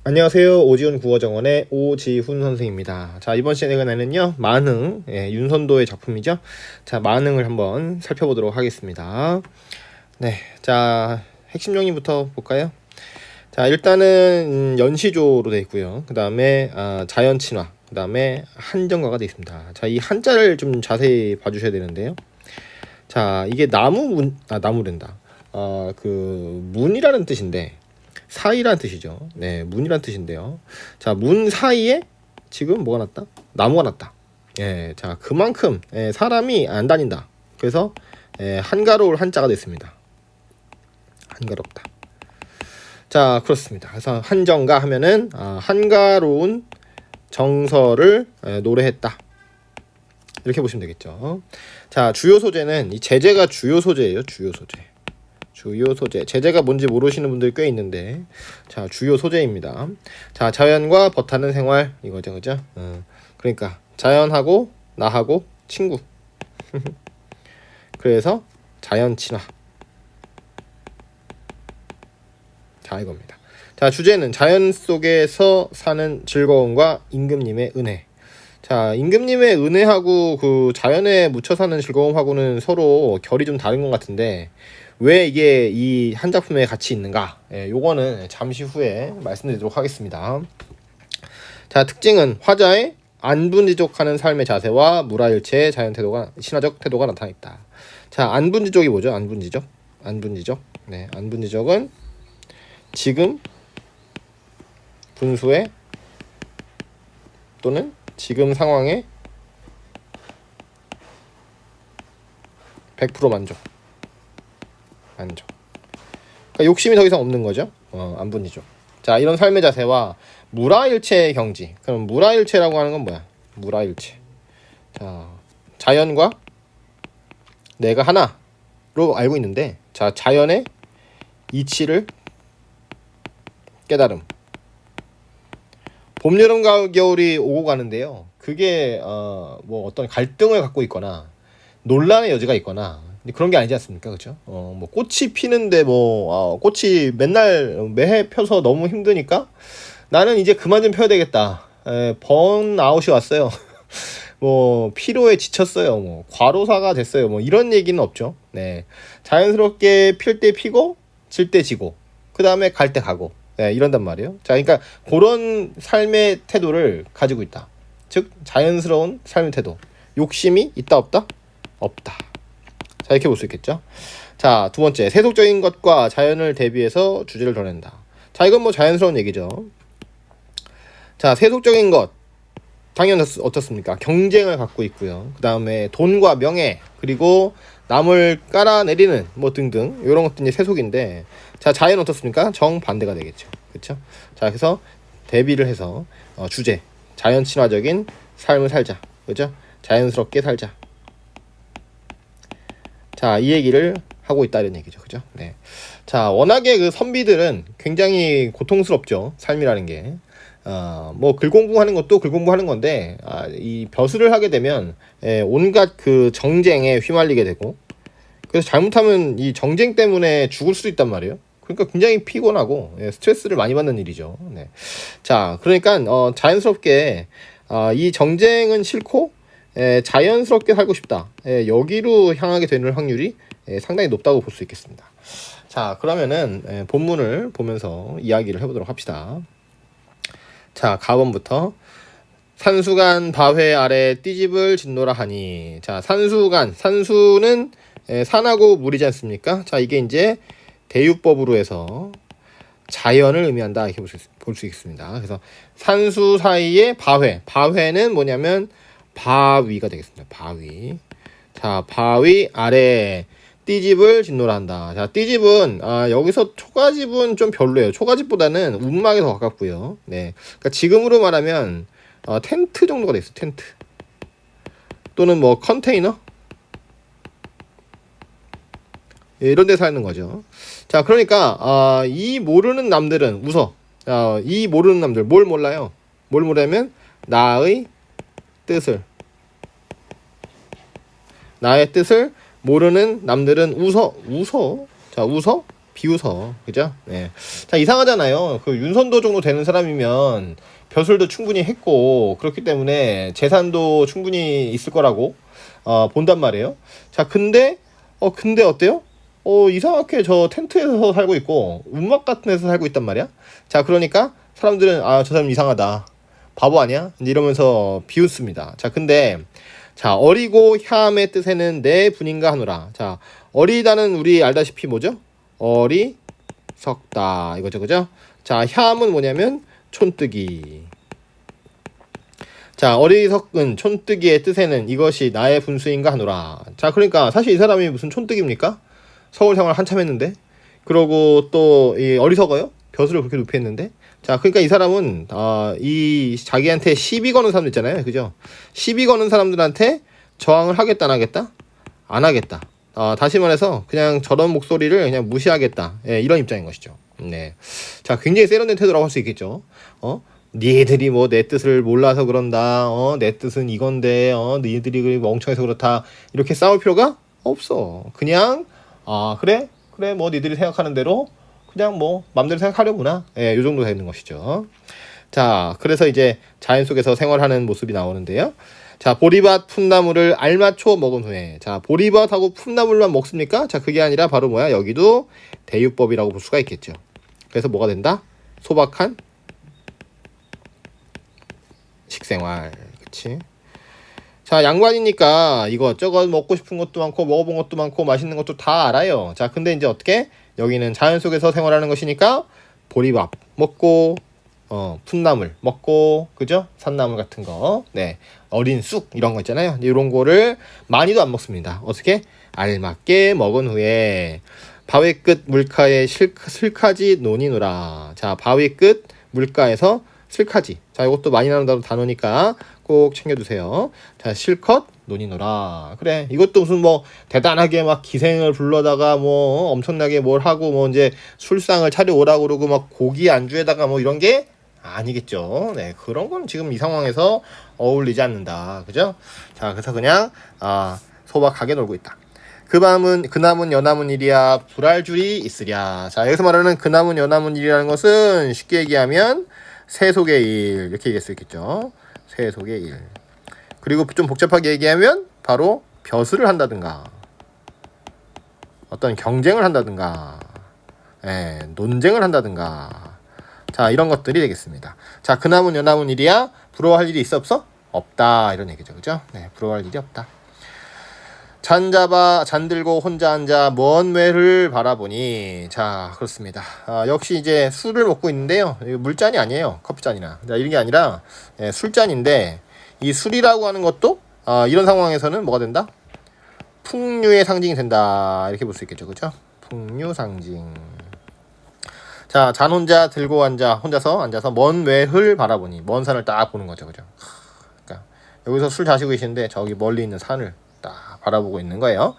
안녕하세요. 오지훈 국어정원의 오지훈 선생입니다. 자, 이번 시간에는요, 만흥, 윤선도의 작품이죠. 자, 만흥을 한번 살펴보도록 하겠습니다. 네, 자, 핵심 용의부터 볼까요? 자, 일단은 연시조로 되어 있고요. 그 다음에 자연친화, 그 다음에 한정가가 되어 있습니다. 자, 이 한자를 좀 자세히 봐주셔야 되는데요. 자, 이게 나무된다. 문이라는 뜻인데, 사이라는 뜻이죠. 네, 문이라는 뜻인데요. 자, 문 사이에 지금 뭐가 났다? 나무가 났다. 예, 자, 그만큼 사람이 안 다닌다. 그래서 한가로울 한자가 됐습니다. 한가롭다. 자, 그렇습니다. 그래서 한정가 하면은 한가로운 정서를 노래했다. 이렇게 보시면 되겠죠. 자, 주요 소재는 이 제재가 주요 소재예요. 주요 소재. 주요 소재. 제재가 뭔지 모르시는 분들이 꽤 있는데, 자, 주요 소재입니다. 자, 자연과 벗하는 생활 이거죠, 그죠? 그러니까 자연하고 나하고 친구. 그래서 자연 친화. 자, 이겁니다. 자, 주제는 자연 속에서 사는 즐거움과 임금님의 은혜. 자, 임금님의 은혜하고 그 자연에 묻혀 사는 즐거움하고는 서로 결이 좀 다른 것 같은데, 왜 이게 이 한 작품에 같이 있는가? 요거는 잠시 후에 말씀드리도록 하겠습니다. 자, 특징은 화자의 안분지족하는 삶의 자세와 무라일체의 자연 태도가, 신화적 태도가 나타나 있다. 자, 안분지족이 뭐죠? 안분지족. 네, 안분지족은 지금 분수에 또는 지금 상황에 100% 만족. 그러니까 욕심이 더 이상 없는 거죠. 안분이죠. 자, 이런 삶의 자세와 무라일체의 경지. 그럼 무라일체라고 하는 건 뭐야? 무라일체. 자, 자연과 내가 하나로 알고 있는데, 자, 자연의 이치를 깨달음. 봄, 여름, 가을, 겨울이 오고 가는데요. 그게 뭐 어떤 갈등을 갖고 있거나 논란의 여지가 있거나 그런 게 아니지 않습니까? 그렇죠? 뭐 꽃이 피는데 꽃이 매해 펴서 너무 힘드니까 나는 이제 그만 좀 펴야 되겠다. 번아웃이 왔어요. 뭐 피로에 지쳤어요. 뭐 과로사가 됐어요. 뭐 이런 얘기는 없죠. 네, 자연스럽게 필 때 피고 질 때 지고 그 다음에 갈 때 가고, 네, 이런단 말이에요. 자, 그러니까 그런 삶의 태도를 가지고 있다. 즉 자연스러운 삶의 태도. 욕심이 있다 없다? 없다. 자, 이렇게 볼 수 있겠죠. 자, 두 번째, 세속적인 것과 자연을 대비해서 주제를 드러낸다. 자, 이건 뭐 자연스러운 얘기죠. 자, 세속적인 것 당연히 어떻습니까? 경쟁을 갖고 있고요. 그 다음에 돈과 명예, 그리고 남을 깔아내리는 뭐 등등 이런 것들이 세속인데, 자, 자연 어떻습니까? 정반대가 되겠죠. 그렇죠? 자, 그래서 대비를 해서 주제, 자연 친화적인 삶을 살자. 그죠? 자연스럽게 살자. 자, 이 얘기를 하고 있다 이런 얘기죠. 그죠? 네. 자, 워낙에 그 선비들은 굉장히 고통스럽죠. 삶이라는 게. 뭐 글 공부하는 것도 글 공부하는 건데, 이 벼슬을 하게 되면 온갖 그 정쟁에 휘말리게 되고, 그래서 잘못하면 이 정쟁 때문에 죽을 수도 있단 말이에요. 그러니까 굉장히 피곤하고 스트레스를 많이 받는 일이죠. 네. 자, 그러니까 자연스럽게 이 정쟁은 싫고 자연스럽게 살고 싶다. 여기로 향하게 되는 확률이 상당히 높다고 볼 수 있겠습니다. 자, 그러면은 본문을 보면서 이야기를 해보도록 합시다. 자, 가번부터 산수간 바회 아래 띠집을 짓노라 하니. 자, 산수는 산하고 물이지 않습니까? 자, 이게 이제 대유법으로 해서 자연을 의미한다 이렇게 볼 수 있습니다. 그래서 산수 사이에 바회는 뭐냐면 바위가 되겠습니다. 바위. 자, 바위 아래 띠집을 짓노라 한다. 자, 띠집은 여기서 초가집은 좀 별로예요. 초가집보다는 움막에 더 가깝고요. 네, 그러니까 지금으로 말하면 텐트 정도가 되겠어요. 텐트 또는 뭐 컨테이너, 이런 데 사는 거죠. 자, 그러니까 이 모르는 남들은 웃어. 이 모르는 남들 뭘 몰라요? 뭘 모르면 나의 뜻을 모르는 남들은 웃어. 자, 웃어 비웃어. 그죠? 네. 자, 이상하잖아요. 그 윤선도 정도 되는 사람이면 벼슬도 충분히 했고, 그렇기 때문에 재산도 충분히 있을 거라고, 본단 말이에요. 자, 근데 어때요? 이상하게 저 텐트에서 살고 있고, 움막 같은 데서 살고 있단 말이야. 자, 그러니까 사람들은, 저 사람 이상하다. 바보 아니야? 이러면서 비웃습니다. 자, 근데, 자, 어리고 혐의 뜻에는 내 분인가 하노라. 자, 어리다는 우리 알다시피 뭐죠? 어리석다. 이거죠, 그죠? 자, 혐은 뭐냐면 촌뜨기. 자, 어리석은 촌뜨기의 뜻에는 이것이 나의 분수인가 하노라. 자, 그러니까 사실 이 사람이 무슨 촌뜨기입니까? 서울 생활 한참 했는데, 그러고 또 이 어리석어요? 벼슬을 그렇게 높이 했는데. 자, 그러니까 이 사람은 이 자기한테 시비 거는 사람들 있잖아요, 그죠? 시비 거는 사람들한테 저항을 하겠다, 안 하겠다? 안 하겠다. 다시 말해서 그냥 저런 목소리를 그냥 무시하겠다. 예, 이런 입장인 것이죠. 네. 자, 굉장히 세련된 태도라고 할 수 있겠죠. 니들이 뭐 내 뜻을 몰라서 그런다. 내 뜻은 이건데, 니들이 멍청해서 그렇다. 이렇게 싸울 필요가 없어. 그냥 그래 뭐 니들이 생각하는 대로 그냥 뭐 맘대로 생각하려구나. 예, 요 정도 되는 것이죠. 자, 그래서 이제 자연 속에서 생활하는 모습이 나오는데요. 자, 보리밭 풋나물을 알맞춰 먹은 후에, 자, 보리밭하고 풋나물만 먹습니까? 자, 그게 아니라 바로 뭐야? 여기도 대유법이라고 볼 수가 있겠죠. 그래서 뭐가 된다? 소박한 식생활. 그치? 자, 양반이니까 이것저것 먹고 싶은 것도 많고 먹어본 것도 많고 맛있는 것도 다 알아요. 자, 근데 이제 어떻게? 여기는 자연 속에서 생활하는 것이니까 보리밥 먹고 풋나물 먹고, 그죠? 산나물 같은 거, 네, 어린 쑥 이런 거 있잖아요. 이런 거를 많이도 안 먹습니다. 어떻게? 알맞게 먹은 후에 바위 끝 물가에 슬카지 논이노라. 자, 바위 끝 물가에서 슬카지. 자, 이것도 많이 나오는 단어니까 꼭 챙겨두세요. 자, 실컷 논이노라. 그래, 이것도 무슨 뭐 대단하게 막 기생을 불러다가 뭐 엄청나게 뭘 하고 뭐 이제 술상을 차려오라고 그러고 막 고기 안주에다가 뭐 이런 게 아니겠죠. 네, 그런 건 지금 이 상황에서 어울리지 않는다. 그죠? 자, 그래서 그냥 소박하게 놀고 있다. 그나문 여나문 일이야 불알 줄이 있으랴. 자, 여기서 말하는 그나문 여나문 일이라는 것은 쉽게 얘기하면 세속의 일, 이렇게 얘기할 수 있겠죠. 세속의 일. 그리고 좀 복잡하게 얘기하면 바로 벼슬을 한다든가 어떤 경쟁을 한다든가 논쟁을 한다든가, 자, 이런 것들이 되겠습니다. 자, 그나문 여나문 일이야 부러워할 일이 있어 없어? 없다, 이런 얘기죠. 그죠? 네, 부러워할 일이 없다. 잔들고 혼자 앉아 먼 외를 바라보니. 자, 그렇습니다. 역시 이제 술을 먹고 있는데요. 이거 물잔이 아니에요. 커피잔이나. 자, 이런 게 아니라 술잔인데, 이 술이라고 하는 것도 이런 상황에서는 뭐가 된다? 풍류의 상징이 된다. 이렇게 볼 수 있겠죠. 그죠? 풍류 상징. 자, 잔 혼자서 앉아서 먼 외를 바라보니. 먼 산을 딱 보는 거죠. 그죠? 그러니까 여기서 술 자시고 계시는데 저기 멀리 있는 산을 딱 바라보고 있는 거예요.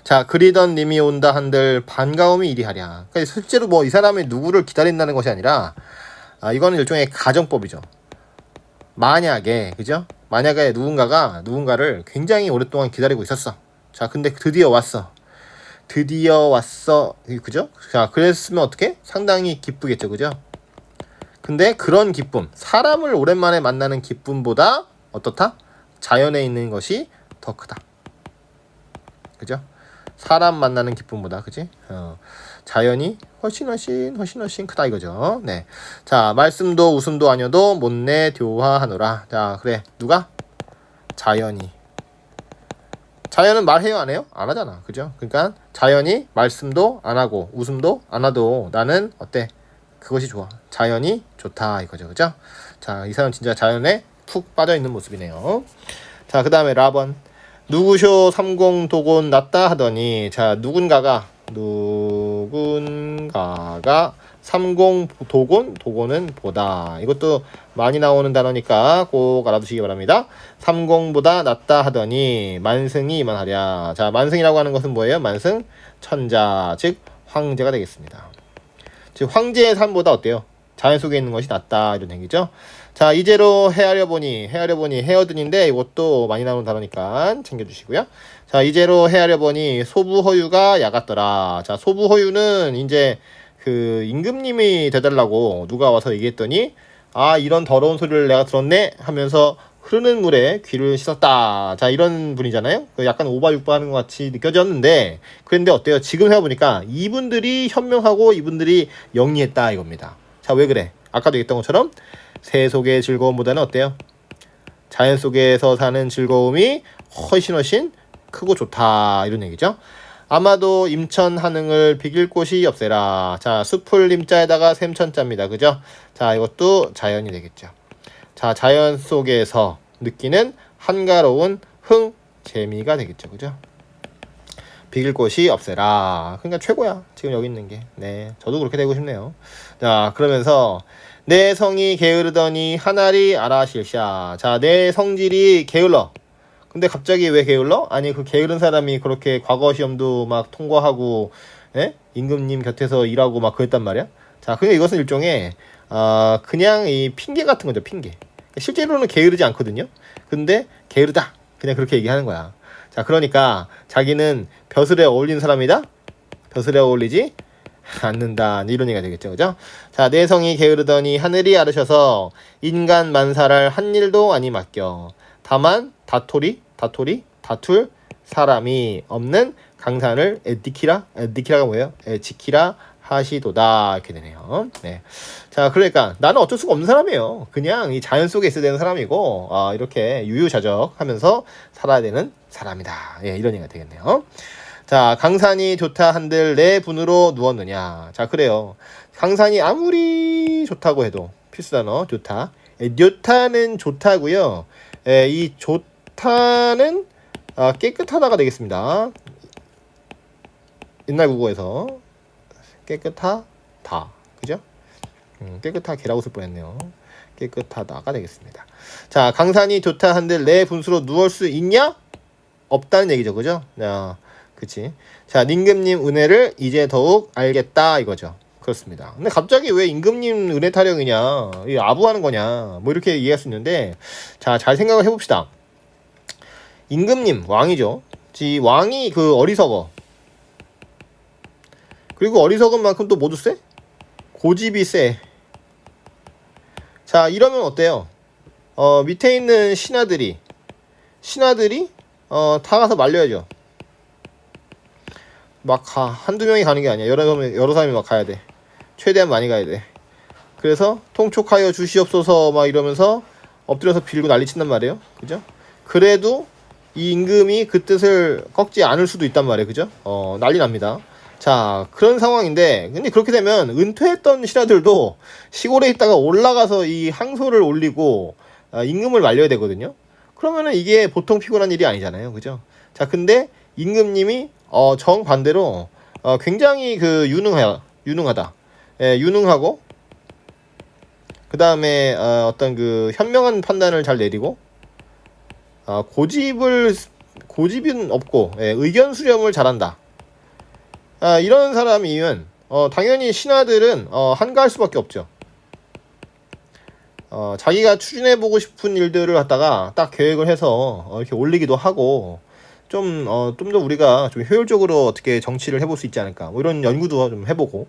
자, 그리던 님이 온다 한들 반가움이 이리하랴. 그러니까 실제로 뭐 이 사람이 누구를 기다린다는 것이 아니라 이거는 일종의 가정법이죠. 만약에, 그죠? 만약에 누군가를 굉장히 오랫동안 기다리고 있었어. 자, 근데 드디어 왔어. 그죠? 자, 그랬으면 어떻게? 상당히 기쁘겠죠. 그죠? 근데 그런 기쁨, 사람을 오랜만에 만나는 기쁨보다 어떻다? 자연에 있는 것이 더 크다. 그죠? 사람 만나는 기쁨보다, 그지? 자연이 훨씬 크다 이거죠. 네. 자, 말씀도 웃음도 아니어도 못내 교화하노라. 자, 그래. 누가? 자연이. 자연은 말해요, 안 해요? 안 하잖아. 그죠? 그러니까 자연이 말씀도 안 하고 웃음도 안 하도 나는 어때? 그것이 좋아. 자연이 좋다 이거죠. 그죠? 자, 이 사람 진짜 자연에 푹 빠져 있는 모습이네요. 자, 그 다음에 라번. 누구쇼 삼공도곤 낫다 하더니, 자, 누군가가 도곤은 보다. 이것도 많이 나오는 단어니까 꼭 알아두시기 바랍니다. 삼공보다 낫다 하더니 만승이 이만하랴. 자, 만승이라고 하는 것은 뭐예요? 만승 천자, 즉 황제가 되겠습니다. 즉 황제의 삶보다 어때요? 자연 속에 있는 것이 낫다 이런 얘기죠. 자, 이제로 헤아려보니 헤어든인데 이것도 많이 나오는 단어니까 챙겨주시고요. 자, 이제로 헤아려보니 소부허유가 야같더라. 자, 소부허유는 이제 그 임금님이 돼달라고 누가 와서 얘기했더니 아, 이런 더러운 소리를 내가 들었네 하면서 흐르는 물에 귀를 씻었다. 자, 이런 분이잖아요. 약간 오바육바 하는 것 같이 느껴졌는데 그런데 어때요? 지금 해보니까 이분들이 현명하고 이분들이 영리했다 이겁니다. 자, 왜 그래? 아까도 얘기했던 것처럼 새 속의 즐거움보다는 어때요? 자연 속에서 사는 즐거움이 훨씬 크고 좋다 이런 얘기죠. 아마도 임천 한흥을 비길 곳이 없애라. 자, 숲을 임자에다가 샘천자입니다. 그죠? 자, 이것도 자연이 되겠죠. 자, 자연 속에서 느끼는 한가로운 재미가 되겠죠. 그죠? 비길 곳이 없애라. 그러니까 최고야. 지금 여기 있는 게. 네, 저도 그렇게 되고 싶네요. 자, 그러면서 내 성이 게으르더니 하나리 아라실샤. 자, 내 성질이 게을러. 근데 갑자기 왜 게을러? 아니, 그 게으른 사람이 그렇게 과거 시험도 막 통과하고, 임금님 곁에서 일하고 막 그랬단 말이야. 자, 그러니까 이것은 일종의 그냥 이 핑계 같은 거죠. 핑계. 실제로는 게으르지 않거든요. 근데 게으르다. 그냥 그렇게 얘기하는 거야. 자, 그러니까 자기는 벼슬에 어울리는 사람이다. 벼슬에 어울리지 않는다. 이런 얘기가 되겠죠. 그죠? 자, 내 성이 게으르더니 하늘이 아르셔서 인간 만살할 한 일도 아니 맡겨. 다만 다툴 사람이 없는 강산을 에디키라가 뭐예요? 지키라 하시도다. 이렇게 되네요. 네. 자, 그러니까 나는 어쩔 수가 없는 사람이에요. 그냥 이 자연 속에 있어야 되는 사람이고 이렇게 유유자적하면서 살아야 되는 사람이다. 예, 이런 얘기가 되겠네요. 자, 강산이 좋다 한들 내 분으로 누웠느냐. 자, 그래요. 강산이 아무리 좋다고 해도 필수 단어 좋다. 좋다는 좋다고요. 이 좋다는 깨끗하다가 되겠습니다. 옛날 국어에서 깨끗하다. 그죠? 깨끗하게라고 쓸 뻔했네요. 깨끗하다가 되겠습니다. 자, 강산이 좋다 한들 내 분수로 누울 수 있냐? 없다는 얘기죠. 그죠? 그치. 자, 임금님 은혜를 이제 더욱 알겠다 이거죠. 그렇습니다. 근데 갑자기 왜 임금님 은혜 타령이냐, 아부하는 거냐, 뭐 이렇게 이해할 수 있는데, 자, 잘 생각을 해봅시다. 임금님 왕이죠. 왕이 그 어리석어. 그리고 어리석은 만큼 또 뭐도 세? 고집이 세. 자, 이러면 어때요? 밑에 있는 신하들이 다 가서 말려야죠. 막 한두 명이 가는 게 아니야. 여러 사람이 막 가야 돼. 최대한 많이 가야 돼. 그래서 통촉하여 주시옵소서 막 이러면서 엎드려서 빌고 난리 친단 말이에요. 그죠? 그래도 이 임금이 그 뜻을 꺾지 않을 수도 있단 말이에요. 그죠? 난리 납니다. 자, 그런 상황인데, 근데 그렇게 되면 은퇴했던 신하들도 시골에 있다가 올라가서 이 항소를 올리고 임금을 말려야 되거든요. 그러면은 이게 보통 피곤한 일이 아니잖아요. 그죠? 자, 근데 임금님이 정반대로 굉장히 그 유능하다. 예, 유능하고 그 다음에 어떤 그 현명한 판단을 잘 내리고 고집은 없고 의견 수렴을 잘한다. 이런 사람이면 당연히 신하들은 한가할 수밖에 없죠. 자기가 추진해보고 싶은 일들을 갖다가 딱 계획을 해서 이렇게 올리기도 하고 좀 더 우리가 좀 효율적으로 어떻게 정치를 해볼 수 있지 않을까, 뭐 이런 연구도 좀 해보고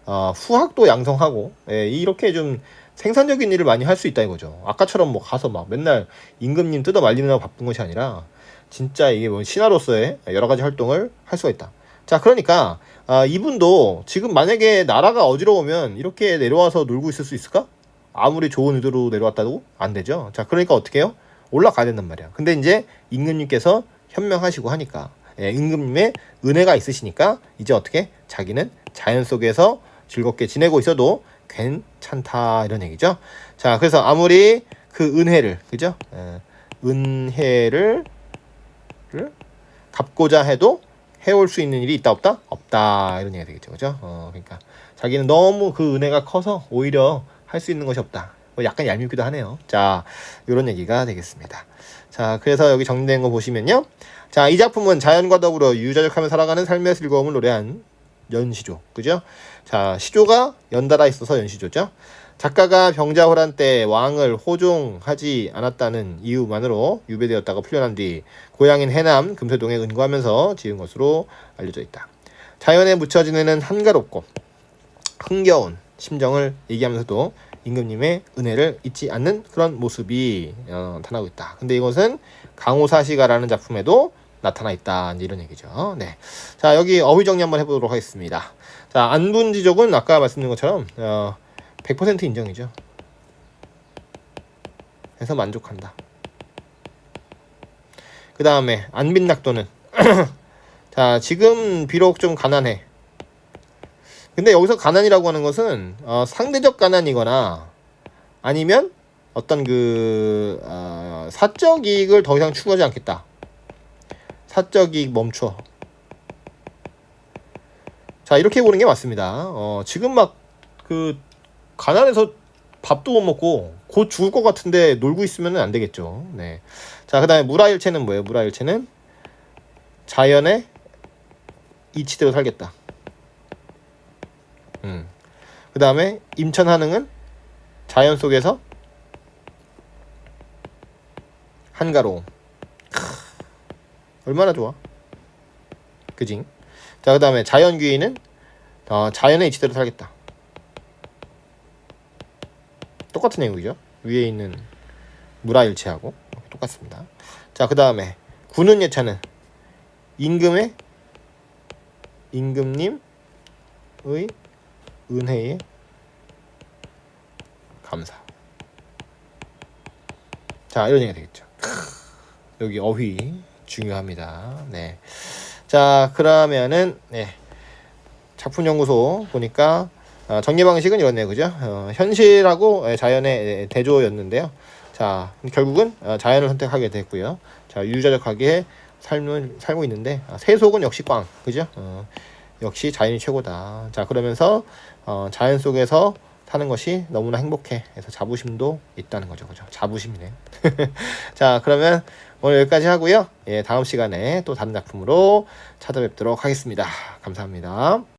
후학도 양성하고 이렇게 좀 생산적인 일을 많이 할 수 있다 이거죠. 아까처럼 뭐 가서 막 맨날 임금님 뜯어 말리느라 바쁜 것이 아니라 진짜 이게 뭐 신하로서의 여러 가지 활동을 할 수가 있다. 자, 그러니까 이분도 지금 만약에 나라가 어지러우면 이렇게 내려와서 놀고 있을 수 있을까? 아무리 좋은 의도로 내려왔다고 안 되죠. 자, 그러니까 어떻게 해요? 올라가야 된단 말이야. 근데 이제 임금님께서 현명하시고 하니까, 임금님의 은혜가 있으시니까 이제 어떻게 자기는 자연 속에서 즐겁게 지내고 있어도 괜찮다 이런 얘기죠. 자, 그래서 아무리 그 은혜를, 그죠? 은혜를 갚고자 해도 해올 수 있는 일이 있다 없다? 없다 이런 얘기가 되겠죠. 그죠? 그러니까 자기는 너무 그 은혜가 커서 오히려 할 수 있는 것이 없다. 뭐 약간 얄밉기도 하네요. 자, 이런 얘기가 되겠습니다. 자, 그래서 여기 정리된 거 보시면요. 자, 이 작품은 자연과 더불어 유자적하며 살아가는 삶의 즐거움을 노래한 연시조. 그죠? 자, 시조가 연달아 있어서 연시조죠. 작가가 병자호란 때 왕을 호종하지 않았다는 이유만으로 유배되었다가 풀려난 뒤 고향인 해남 금세동에 은거하면서 지은 것으로 알려져 있다. 자연에 묻혀 지내는 한가롭고 흥겨운 심정을 얘기하면서도 임금님의 은혜를 잊지 않는 그런 모습이 나타나고 있다. 근데 이것은 강호사시가라는 작품에도 나타나 있다. 이런 얘기죠. 네. 자, 여기 어휘 정리 한번 해보도록 하겠습니다. 자, 안분지족은 아까 말씀드린 것처럼 100% 인정이죠. 해서 만족한다. 그 다음에 안빈낙도는 자, 지금 비록 좀 가난해. 근데 여기서 가난이라고 하는 것은 상대적 가난이거나 아니면 어떤 그 사적 이익을 더 이상 추구하지 않겠다. 사적 이익 멈춰. 자, 이렇게 보는 게 맞습니다. 지금 막 그 가난해서 밥도 못 먹고 곧 죽을 것 같은데 놀고 있으면 안 되겠죠. 네. 자, 그 다음에 무라일체는 뭐예요? 무라일체는 자연의 이치대로 살겠다. 그 다음에 임천한응은 자연 속에서 한가로움. 얼마나 좋아. 그지? 자, 그 다음에 자연귀인은 자연의 이치대로 살겠다. 똑같은 내용이죠. 위에 있는 무라일체하고 똑같습니다. 자, 그 다음에 군은예차는 임금님의 은혜에 감사. 자, 이런 얘기가 되겠죠. 여기 어휘 중요합니다. 네. 자, 그러면은 작품 연구소 보니까 정리 방식은 이렇네요. 그죠? 현실하고 자연의 대조였는데요. 자, 결국은 자연을 선택하게 됐고요. 자, 유유자적하게 삶을 살고 있는데 세속은 역시 꽝. 그죠? 역시 자연이 최고다. 자, 그러면서 자연 속에서 사는 것이 너무나 행복해. 그래서 자부심도 있다는 거죠. 그죠? 자부심이네. 자, 그러면 오늘 여기까지 하고요. 다음 시간에 또 다른 작품으로 찾아뵙도록 하겠습니다. 감사합니다.